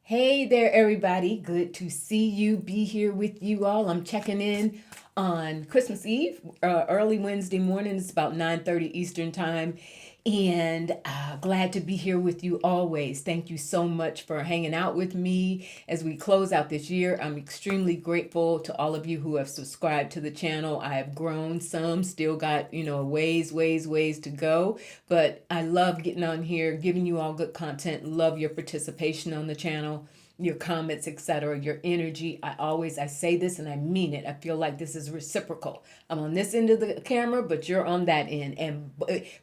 Hey there, everybody. Good to see you, be here with you all. I'm checking in on Christmas Eve, early Wednesday morning. It's about 9:30 Eastern Time. And glad to be here with you always. Thank you so much for hanging out with me as we close out this year. I'm extremely grateful to all of you who have subscribed to the channel. I have grown some, still got, ways to go. But I love getting on here, giving you all good content. Love your participation on the channel, your comments, etc., your energy. I say this and I mean it. I feel like this is reciprocal. I'm on this end of the camera, but you're on that end, and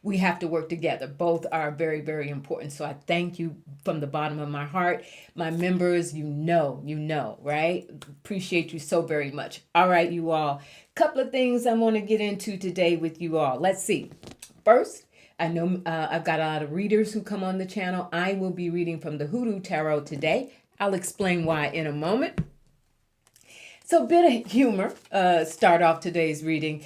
we have to work together. Both are very, very important. So I thank you from the bottom of my heart. My members, right? Appreciate you so very much. All right, you all. Couple of things I want to get into today with you all. Let's see. First, I know I've got a lot of readers who come on the channel. I will be reading from the Hoodoo Tarot today. I'll explain why in a moment. So, a bit of humor. Start off today's reading.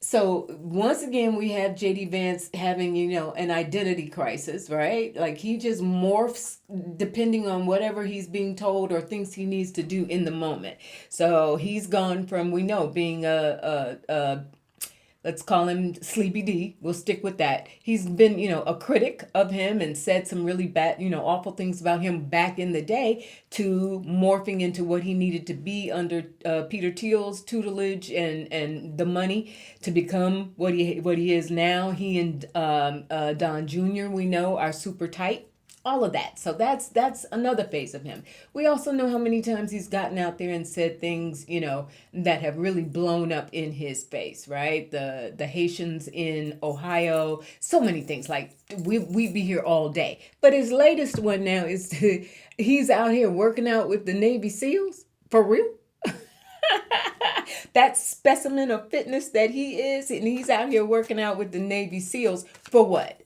So once again, we have JD Vance having, an identity crisis, right? Like he just morphs depending on whatever he's being told or thinks he needs to do in the moment. So he's gone from, we know, being a let's call him Sleepy D. We'll stick with that. He's been, a critic of him and said some really bad, awful things about him back in the day, to morphing into what he needed to be under Peter Thiel's tutelage and the money to become what he is now. He and Don Jr., we know, are super tight. All of that. So that's another phase of him. We also know how many times he's gotten out there and said things, that have really blown up in his face, right? The Haitians in Ohio, so many things. Like we'd be here all day. But his latest one now is he's out here working out with the Navy SEALs. For real? That specimen of fitness that he is, and he's out here working out with the Navy SEALs for what?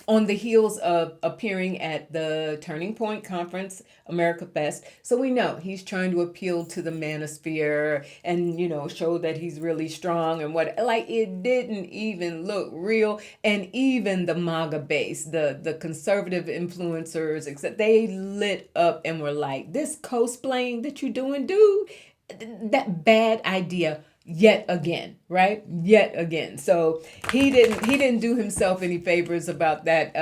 On the heels of appearing at the Turning Point Conference, America Fest. So we know he's trying to appeal to the manosphere and, show that he's really strong and what, like it didn't even look real. And even the MAGA base, the conservative influencers, except they lit up and were like, this cosplaying that you doing, dude, that bad idea yet again, right? Yet again. So he didn't do himself any favors about that.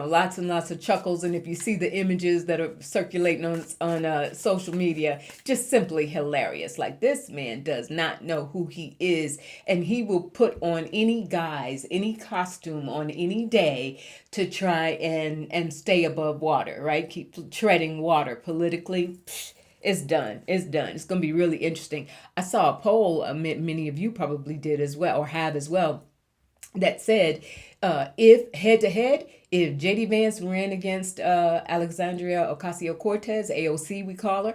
Lots and lots of chuckles. And if you see the images that are circulating on social media, just simply hilarious. Like, this man does not know who he is, and he will put on any guise, any costume on any day to try and stay above water, right? Keep treading water politically. It's done. It's done. It's going to be really interesting. I saw a poll, many of you probably did as well, or have as well, that said, if head to head, if JD Vance ran against Alexandria Ocasio-Cortez, AOC we call her,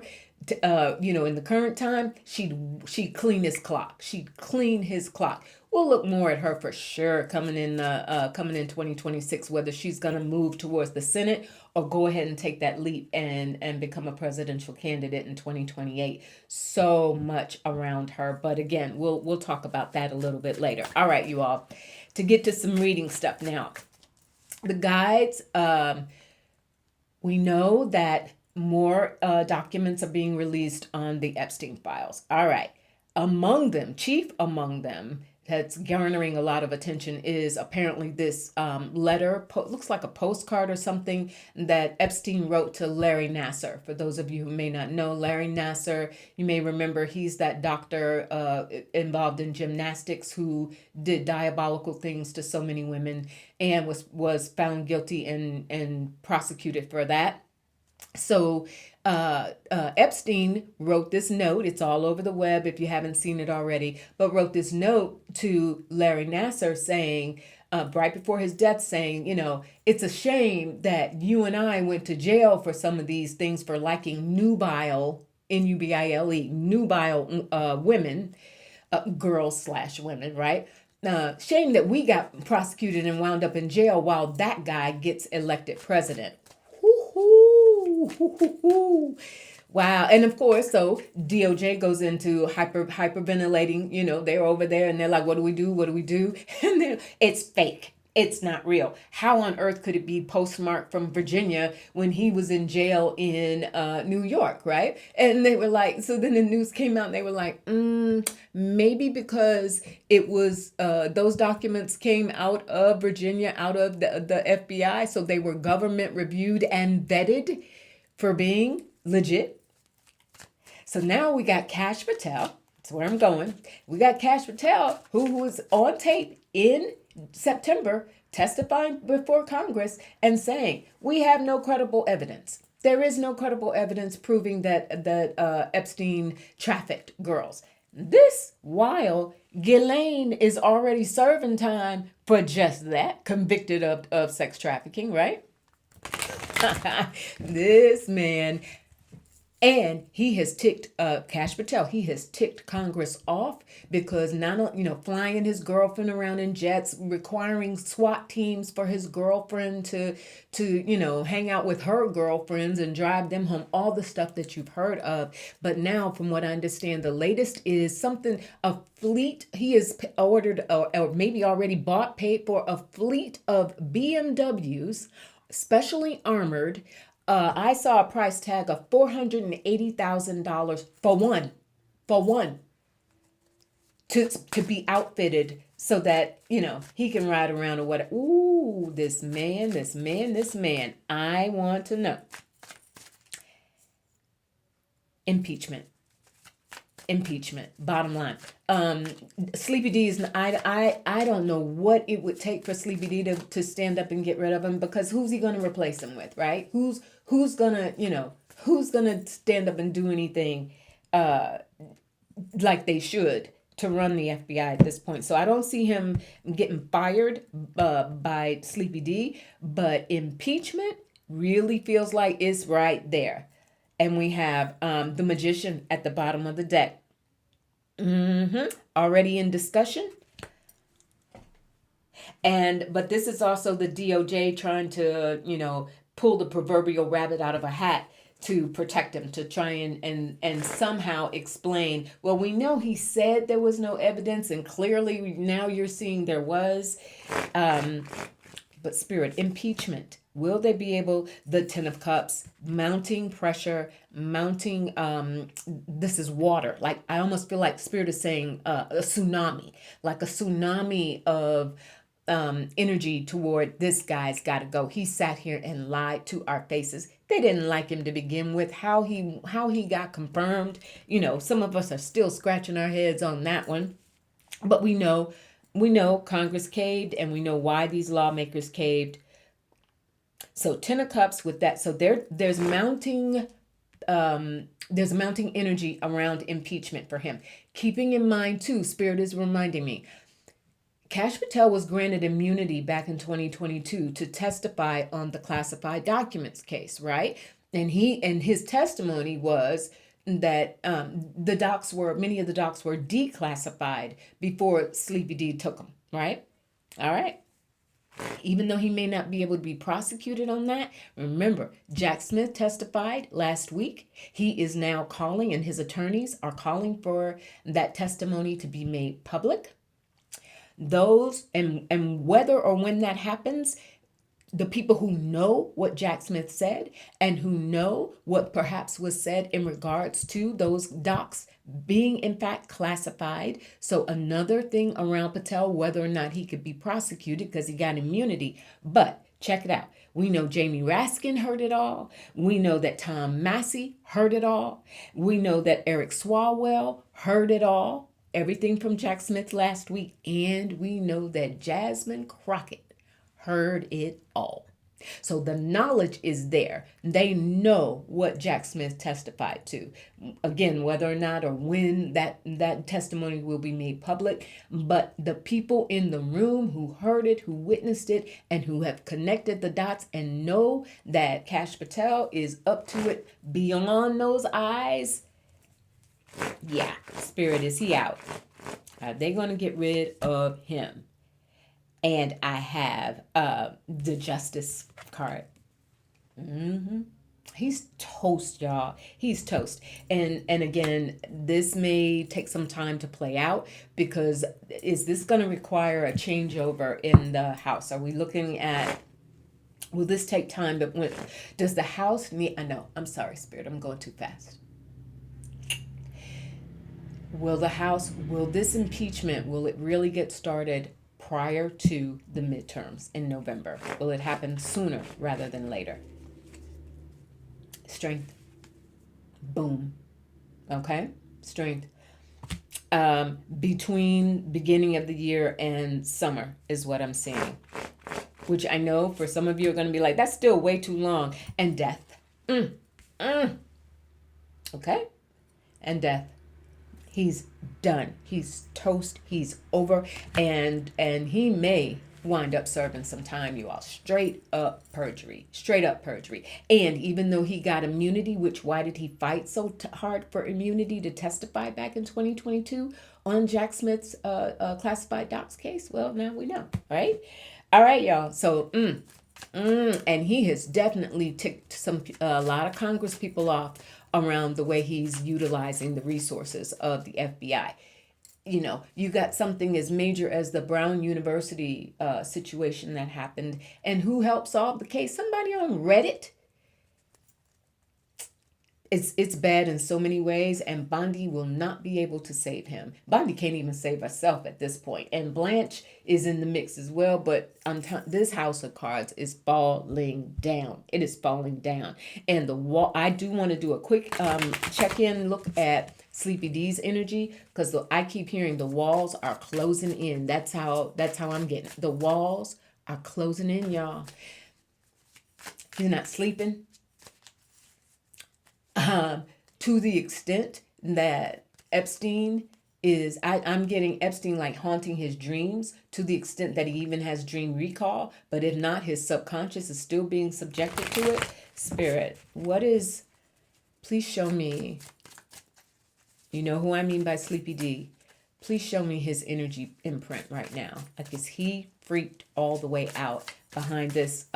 in the current time, she'd clean his clock. She'd clean his clock. We'll look more at her for sure coming in 2026, whether she's going to move towards the Senate or go ahead and take that leap and become a presidential candidate in 2028. So much around her. But again, we'll talk about that a little bit later. All right, you all. To get to some reading stuff now. The guides, we know that more documents are being released on the Epstein files. All right. Chief among them, that's garnering a lot of attention, is apparently this letter, looks like a postcard or something, that Epstein wrote to Larry Nassar. For those of you who may not know, Larry Nassar, you may remember, he's that doctor involved in gymnastics who did diabolical things to so many women and was found guilty and prosecuted for that. So Epstein wrote this note. It's all over the web if you haven't seen it already, but wrote this note to Larry Nassar saying, right before his death, saying, it's a shame that you and I went to jail for some of these things for liking nubile, Nubile, nubile women, girls/women, right? Shame that we got prosecuted and wound up in jail while that guy gets elected president. Wow. And of course, so DOJ goes into hyperventilating, they're over there and they're like, what do we do? What do we do? And then it's fake. It's not real. How on earth could it be postmarked from Virginia when he was in jail in New York, right? And they were like, so then the news came out and they were like, maybe because it was, those documents came out of Virginia, out of the FBI, so they were government reviewed and vetted for being legit. So now we got Kash Patel. That's where I'm going. We got Kash Patel, who was on tape in September testifying before Congress and saying, we have no credible evidence. There is no credible evidence proving that Epstein trafficked girls. This while Ghislaine is already serving time for just that, convicted of sex trafficking, right? This man. And he has ticked Kash Patel. He has ticked Congress off because not flying his girlfriend around in jets, requiring SWAT teams for his girlfriend to hang out with her girlfriends and drive them home. All the stuff that you've heard of. But now, from what I understand, the latest is a fleet. He has ordered or maybe already paid for a fleet of BMWs, specially armored. I saw a price tag of $480,000 for one to be outfitted so that he can ride around or whatever. Ooh, this man. I want to know. Impeachment. Bottom line. Sleepy D is. I don't know what it would take for Sleepy D to stand up and get rid of him, because who's he going to replace him with, right? Who's gonna stand up and do anything like they should to run the FBI at this point? So I don't see him getting fired by Sleepy D, but impeachment really feels like it's right there. And we have the magician at the bottom of the deck. Already in discussion. But this is also the DOJ trying to, pull the proverbial rabbit out of a hat to protect him, to try and somehow explain, well, we know he said there was no evidence, and clearly now you're seeing there was. But Spirit, impeachment. Will they be able, the Ten of Cups, mounting pressure, this is water. Like, I almost feel like Spirit is saying a tsunami, like a tsunami of energy toward this guy's got to go. He sat here and lied to our faces. They didn't like him to begin with. How he got confirmed, some of us are still scratching our heads on that one. But we know Congress caved, and we know why these lawmakers caved. So Ten of Cups with that. So there's mounting energy around impeachment for him. Keeping in mind too, Spirit is reminding me, Kash Patel was granted immunity back in 2022 to testify on the classified documents case, right? And his testimony was that many of the docs were declassified before Sleepy D took them, right? All right. Even though he may not be able to be prosecuted on that, remember, Jack Smith testified last week. He is now calling, and his attorneys are calling for that testimony to be made public. Those, and whether or when that happens, the people who know what Jack Smith said and who know what perhaps was said in regards to those docs being in fact classified. So another thing around Patel, whether or not he could be prosecuted because he got immunity. But check it out. We know Jamie Raskin heard it all. We know that Tom Massey heard it all. We know that Eric Swalwell heard it all. Everything from Jack Smith last week. And we know that Jasmine Crockett heard it all. So the knowledge is there. They know what Jack Smith testified to. Again, whether or not or when that testimony will be made public. But the people in the room who heard it, who witnessed it, and who have connected the dots and know that Kash Patel is up to it beyond those eyes. Yeah, Spirit, is he out? Are they going to get rid of him? And I have the Justice card. He's toast, y'all. He's toast. And again, this may take some time to play out because is this going to require a changeover in the house? Are we looking at will this take time? But when does the house need? I know. I'm sorry, Spirit. I'm going too fast. Will this impeachment, will it really get started prior to the midterms in November? Will it happen sooner rather than later? Strength. Boom. Okay? Strength. Between beginning of the year and summer is what I'm seeing. Which I know for some of you are going to be like, that's still way too long. And death. Okay? And death. He's done. He's toast. He's over. And he may wind up serving some time, you all. Straight up perjury. Straight up perjury. And even though he got immunity, which why did he fight so hard for immunity to testify back in 2022 on Jack Smith's classified docs case? Well, now we know, right? All right, y'all. So, and he has definitely ticked a lot of Congress people off around the way he's utilizing the resources of the FBI. You know, you got something as major as the Brown University situation that happened, and who helped solve the case? Somebody on Reddit. It's bad in so many ways, and Bondi will not be able to save him. Bondi can't even save herself at this point, and Blanche is in the mix as well. But this house of cards is falling down. It is falling down, and the wall. I do want to do a quick check-in look at Sleepy D's energy because I keep hearing the walls are closing in. That's how I'm getting it. The walls are closing in, y'all. He's not sleeping. To the extent that Epstein is, I'm getting Epstein like haunting his dreams to the extent that he even has dream recall. But if not, his subconscious is still being subjected to it. Spirit, please show me, you know who I mean by Sleepy D. Please show me his energy imprint right now. Like, is he freaked all the way out behind these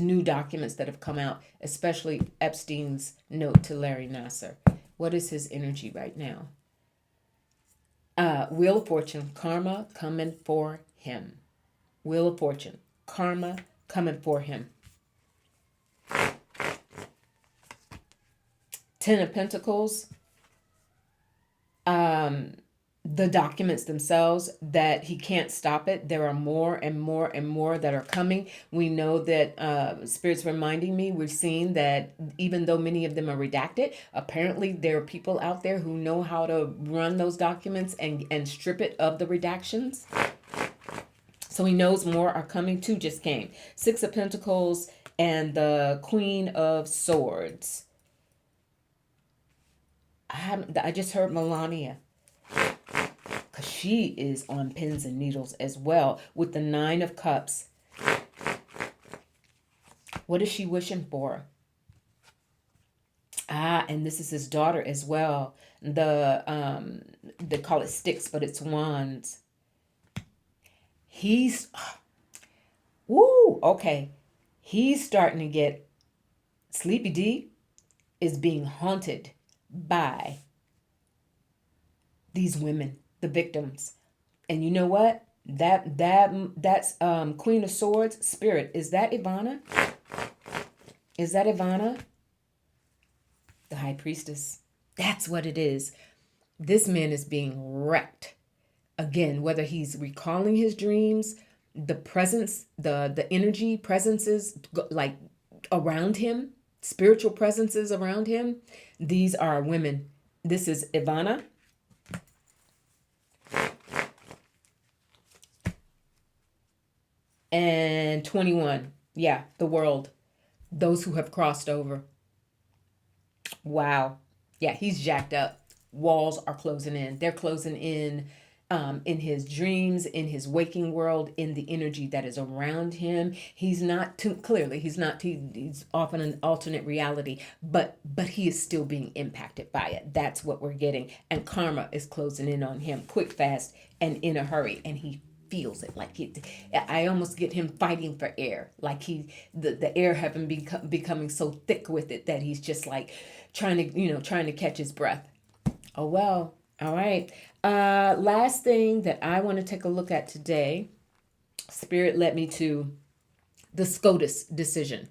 new documents that have come out, especially Epstein's note to Larry Nassar? What is his energy right now? Wheel of Fortune, karma coming for him. Wheel of Fortune, karma coming for him. Ten of Pentacles, the documents themselves, that he can't stop it. There are more and more and more that are coming. We know that Spirit's reminding me, we've seen that even though many of them are redacted, apparently there are people out there who know how to run those documents and strip it of the redactions. So he knows more are coming. Two just came. Six of Pentacles and the Queen of Swords. I just heard Melania. She is on pins and needles as well with the Nine of Cups. What is she wishing for? And this is his daughter as well. They call it sticks, but it's wands. Okay. He's starting to get, Sleepy D is being haunted by these women, the victims. And you know what? That's Queen of Swords. Spirit, is that Ivana? Is that Ivana? The High Priestess. That's what it is. This man is being wrecked. Again, whether he's recalling his dreams, the presence, the energy presences like around him, spiritual presences around him. These are women. This is Ivana. And 21. Yeah, the world. Those who have crossed over. Wow. Yeah, he's jacked up. Walls are closing in. They're closing in his dreams, in his waking world, in the energy that is around him. He's not too clearly. He's off in an alternate reality, but he is still being impacted by it. That's what we're getting. And karma is closing in on him quick, fast, and in a hurry. And he feels it. Like I almost get him fighting for air. Like the air having becoming so thick with it that he's just like trying to catch his breath. Oh, well. All right. Last thing that I want to take a look at today, Spirit led me to the SCOTUS decision.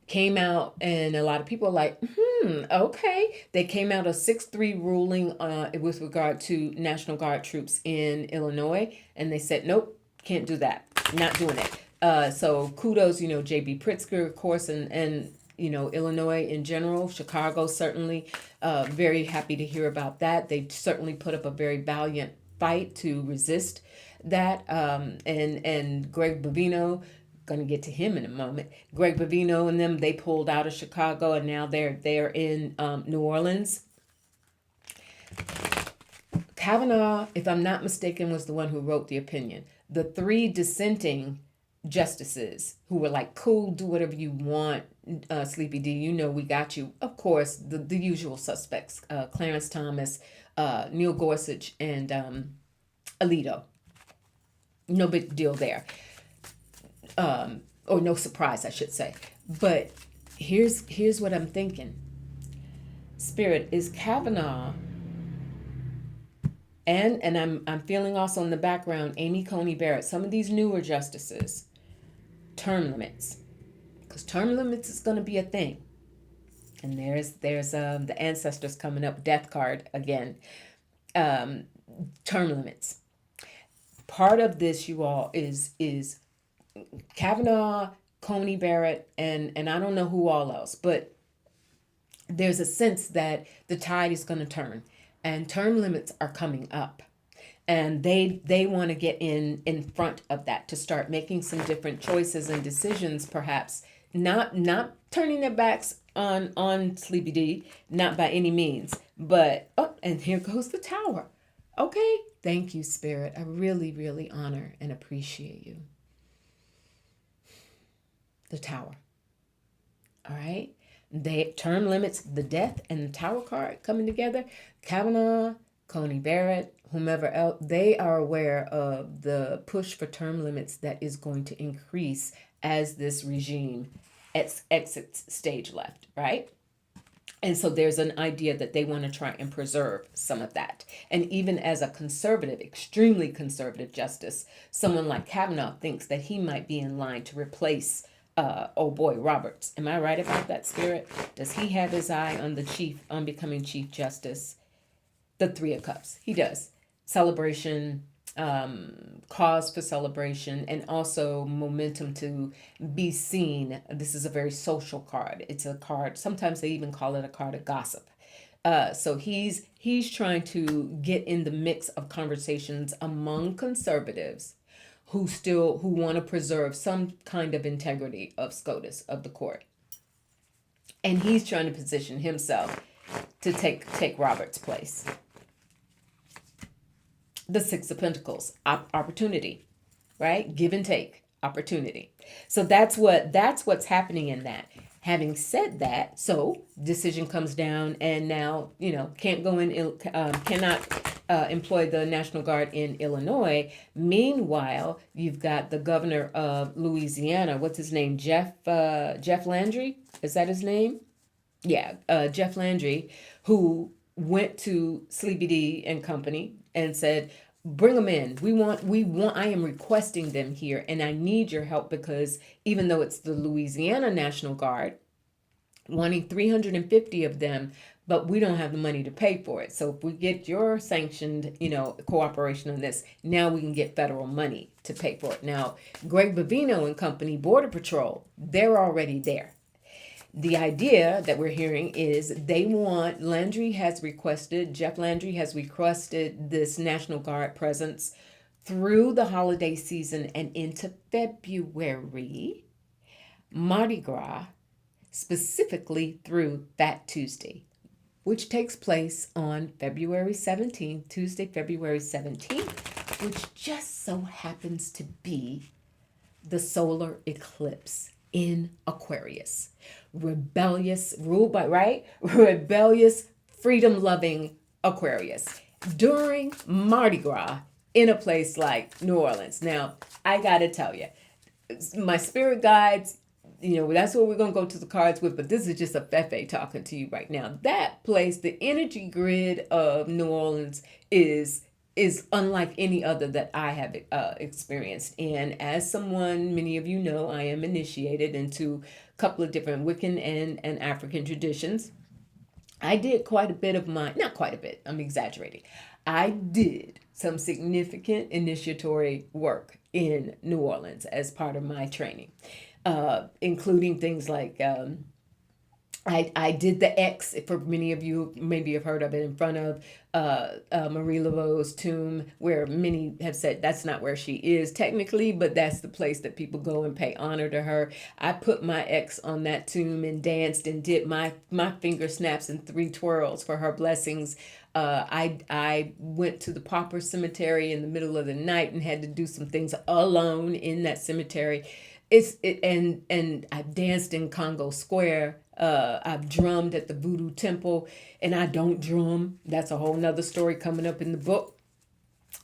Came out, and a lot of people are like, okay. They came out a 6-3 ruling with regard to National Guard troops in Illinois, and they said, nope, can't do that. Not doing it. So kudos, J.B. Pritzker, of course, and Illinois in general, Chicago certainly. Very happy to hear about that. They certainly put up a very valiant fight to resist that. And Greg Bovino, going to get to him in a moment. Greg Bovino and them, they pulled out of Chicago, and now they're in New Orleans. Kavanaugh, if I'm not mistaken, was the one who wrote the opinion. The 3 dissenting justices who were like, cool, do whatever you want, Sleepy D, we got you. Of course, the usual suspects, Clarence Thomas, Neil Gorsuch, and Alito. No big deal there. Or no surprise, I should say. But here's what I'm thinking. Spirit, is Kavanaugh, and I'm feeling also in the background, Amy Coney Barrett, some of these newer justices, term limits. Because term limits is going to be a thing. And there's the ancestors coming up, death card again. Term limits. Part of this, you all, is Kavanaugh, Coney Barrett, and I don't know who all else, but there's a sense that the tide is going to turn, and term limits are coming up, and they want to get in front of that to start making some different choices and decisions, perhaps not turning their backs on Sleepy D, not by any means, but and here goes the tower. Okay, thank you, Spirit. I really, really honor and appreciate you. The tower. All right. They term limits, the death and the tower card coming together. Kavanaugh, Coney Barrett, whomever else, they are aware of the push for term limits that is going to increase as this regime exits stage left, right? And so there's an idea that they want to try and preserve some of that. And even as a conservative, extremely conservative justice, someone like Kavanaugh thinks that he might be in line to replace Roberts. Am I right about that, Spirit? Does he have his eye on becoming Chief Justice? The 3 of Cups. He does. Celebration, cause for celebration, and also momentum to be seen. This is a very social card. It's a card, sometimes they even call it a card of gossip. So he's trying to get in the mix of conversations among conservatives who want to preserve some kind of integrity of SCOTUS, of the court. And he's trying to position himself to take Robert's place. The 6 of Pentacles, opportunity, right? Give and take, opportunity. So that's what's happening in that. Having said that, so decision comes down, and now can't go in, cannot employ the National Guard in Illinois. Meanwhile, you've got the governor of Louisiana. What's his name? Jeff Landry? Is that his name? Yeah, Jeff Landry, who went to Sleepy D and company and said, bring them in. I am requesting them here, and I need your help, because even though it's the Louisiana National Guard, wanting 350 of them, but we don't have the money to pay for it. So if we get your sanctioned, cooperation on this, now we can get federal money to pay for it. Now, Greg Bovino and company, Border Patrol, they're already there. The idea that we're hearing is Jeff Landry has requested this National Guard presence through the holiday season and into February, Mardi Gras, specifically through Fat Tuesday, which takes place on February 17th, Tuesday, February 17th, which just so happens to be the solar eclipse in Aquarius. Rebellious, freedom-loving Aquarius. During Mardi Gras in a place like New Orleans. Now, I got to tell you, my spirit guides, that's what we're going to go to the cards with, but this is just a Fefe talking to you right now. That place, the energy grid of New Orleans is unlike any other that I have experienced. And as someone, many of you know, I am initiated into a couple of different Wiccan and African traditions. I did quite a bit of not quite a bit, I'm exaggerating. I did some significant initiatory work in New Orleans as part of my training, including things like I did the X, for many of you maybe have heard of it, in front of Marie Laveau's tomb, where many have said that's not where she is technically, but that's the place that people go and pay honor to her. I put my X on that tomb and danced and did my finger snaps and 3 twirls for her blessings. I went to the pauper cemetery in the middle of the night and had to do some things alone in that cemetery. And I've danced in Congo Square. I've drummed at the Voodoo Temple, and I don't drum. That's a whole nother story coming up in the book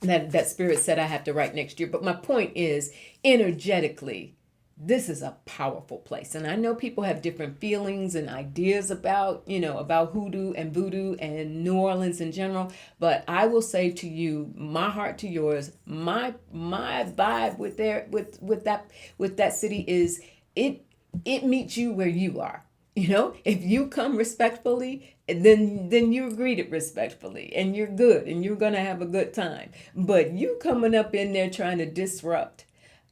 that Spirit said I have to write next year. But my point is, energetically, this is a powerful place. And I know people have different feelings and ideas about hoodoo and voodoo and New Orleans in general. But I will say to you, my heart to yours, my vibe with that city is it meets you where you are. If you come respectfully, then you're greeted respectfully and you're good and you're going to have a good time. But you coming up in there trying to disrupt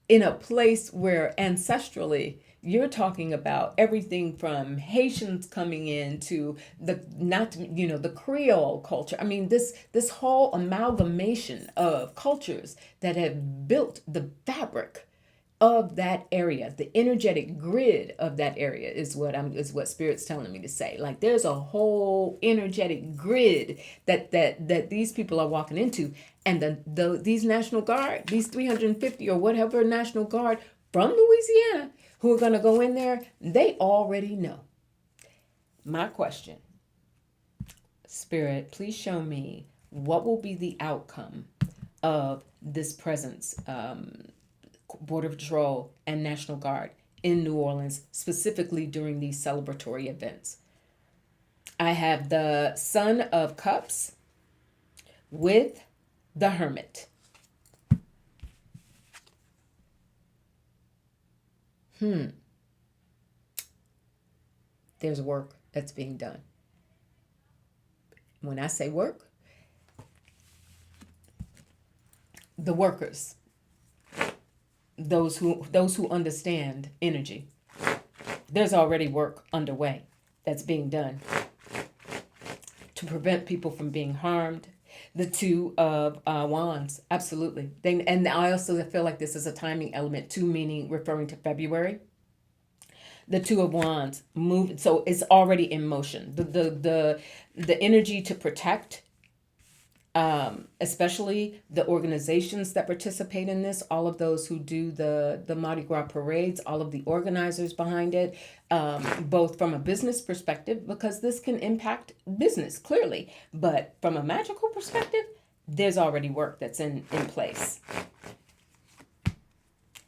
in a place where ancestrally you're talking about everything from Haitians coming in to the Creole culture. I mean, this whole amalgamation of cultures that have built the fabric of that area, the energetic grid of that area is what Spirit's telling me to say. Like, there's a whole energetic grid that these people are walking into, and these National Guard, these 350 or whatever National Guard from Louisiana who are going to go in there, they already know. My question, Spirit, please show me what will be the outcome of this presence, Border Patrol and National Guard in New Orleans, specifically during these celebratory events. I have the Son of Cups with the Hermit. There's work that's being done. When I say work, the workers, those who understand energy, there's already work underway that's being done to prevent people from being harmed. The 2 of Wands, absolutely. And I also feel like this is a timing element too, meaning referring to February. The 2 of Wands moved, so it's already in motion. The energy to protect, especially the organizations that participate in this, all of those who do the Mardi Gras parades, all of the organizers behind it, both from a business perspective, because this can impact business clearly, but from a magical perspective, there's already work that's in place.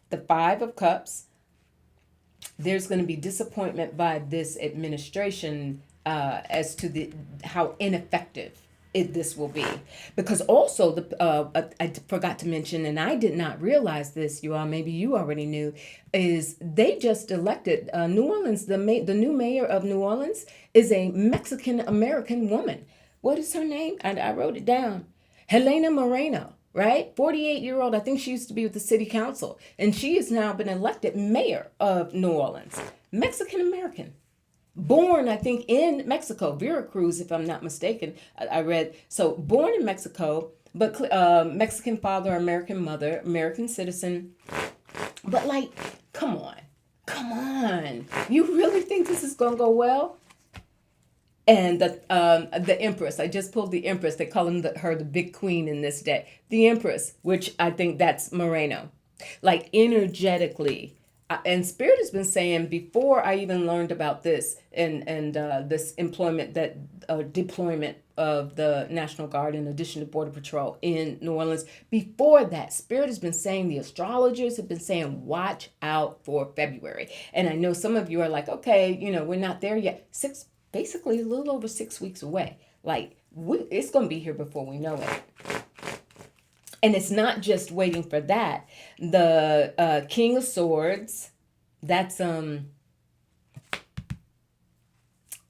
The 5 of Cups, there's going to be disappointment by this administration as to how ineffective this will be, because also I forgot to mention, and I did not realize this, you all, maybe you already knew, is they just elected New Orleans. The new mayor of New Orleans is a Mexican American woman. What is her name? I wrote it down. Helena Moreno, right? 48-year-old. I think she used to be with the city council, and she has now been elected mayor of New Orleans. Mexican American. Born, I think, in Mexico, Veracruz, if I'm not mistaken. I read. So born in Mexico, but Mexican father, American mother, American citizen. But like, come on. You really think this is going to go well? And the Empress, I just pulled the Empress. They call her the big queen in this deck. The Empress, which I think that's Moreno. Like, energetically, and Spirit has been saying before I even learned about this and this employment that deployment of the National Guard in addition to Border Patrol in New Orleans. Before that, Spirit has been saying, the astrologers have been saying, watch out for February. And I know some of you are like, okay, we're not there yet. Basically a little over 6 weeks away. Like it's going to be here before we know it. And it's not just waiting for that. The King of Swords, that's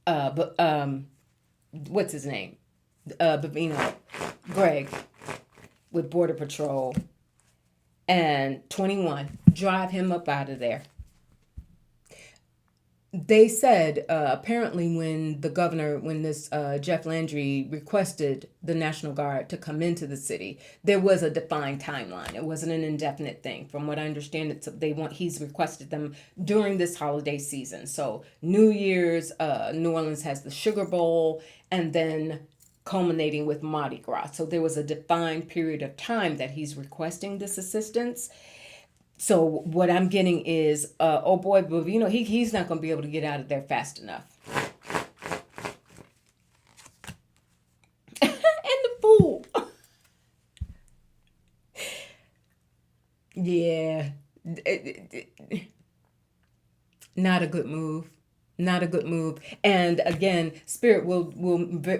but what's his name? Bavino, Greg with Border Patrol, and 21. Drive him up out of there. They said apparently when this Jeff Landry requested the National Guard to come into the city, there was a defined timeline. It wasn't an indefinite thing. From what I understand, he's requested them during this holiday season. So New Year's, New Orleans has the Sugar Bowl, and then culminating with Mardi Gras. So there was a defined period of time that he's requesting this assistance. So what I'm getting is, oh boy, Bovino, he's not going to be able to get out of there fast enough. And the fool. Yeah. Not a good move. Not a good move. And again, Spirit will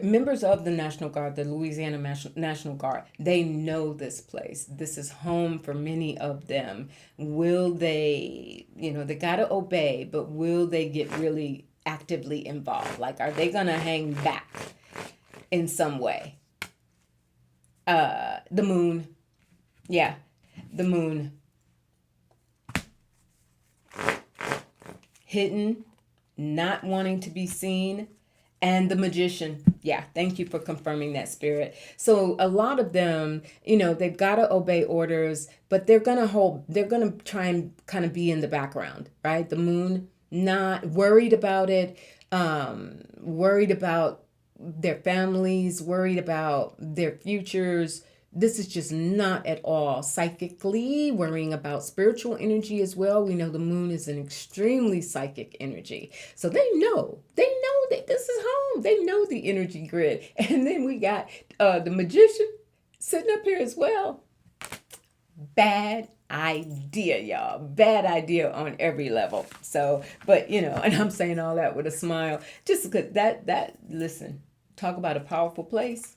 members of the National Guard, the Louisiana National Guard, they know this place. This is home for many of them. Will they, they got to obey, but will they get really actively involved? Like, are they going to hang back in some way? The moon. Yeah, the moon. Hidden, not wanting to be seen, and the magician. Yeah, thank you for confirming that, Spirit. So a lot of them, they've got to obey orders, but they're going to try and kind of be in the background, right? The moon, not worried about it, worried about their families, worried about their futures. This is just not at all psychically worrying about spiritual energy as well. We know the moon is an extremely psychic energy. So they know that this is home. They know the energy grid. And then we got the magician sitting up here as well. Bad idea, y'all. Bad idea on every level. So, but and I'm saying all that with a smile. Just because listen, talk about a powerful place.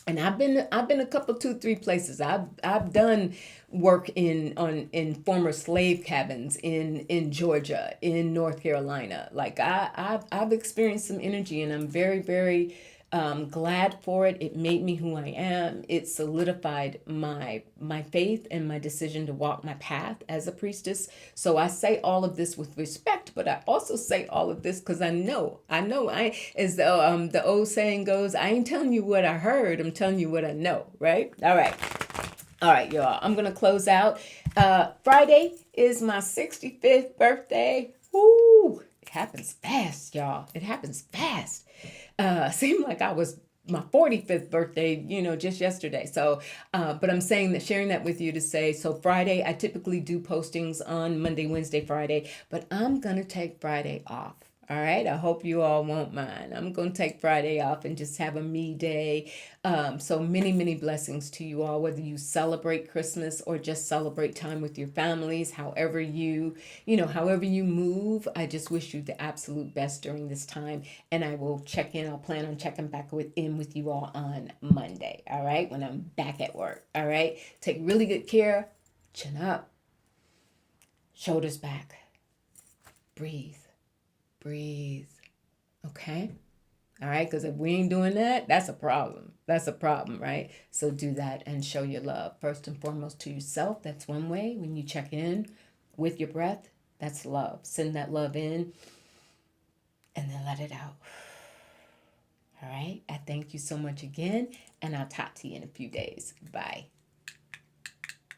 And I've been a couple, 2-3 places. I've done work in former slave cabins in Georgia, in North Carolina. Like I've experienced some energy, and I'm very, very glad for it. It made me who I am. It solidified my faith and my decision to walk my path as a priestess. So I say all of this with respect, but I also say all of this because I know as the old saying goes, I ain't telling you what I heard, I'm telling you what I know, right? All right, y'all. I'm gonna close out. Friday is my 65th birthday. Woo! It happens fast, y'all. It happens fast. Seemed like I was my 45th birthday, just yesterday. So, but I'm sharing that with you to say, so Friday, I typically do postings on Monday, Wednesday, Friday, but I'm going to take Friday off. All right. I hope you all won't mind. I'm going to take Friday off and just have a me day. So many, many blessings to you all, whether you celebrate Christmas or just celebrate time with your families, however you move. I just wish you the absolute best during this time. And I will check in. I'll plan on checking back in with you all on Monday. All right. When I'm back at work. All right. Take really good care. Chin up. Shoulders back. Breathe. Okay? All right? Because if we ain't doing that, that's a problem. That's a problem, right? So do that and show your love. First and foremost to yourself. That's one way. When you check in with your breath, that's love. Send that love in and then let it out. All right? I thank you so much again, and I'll talk to you in a few days. Bye.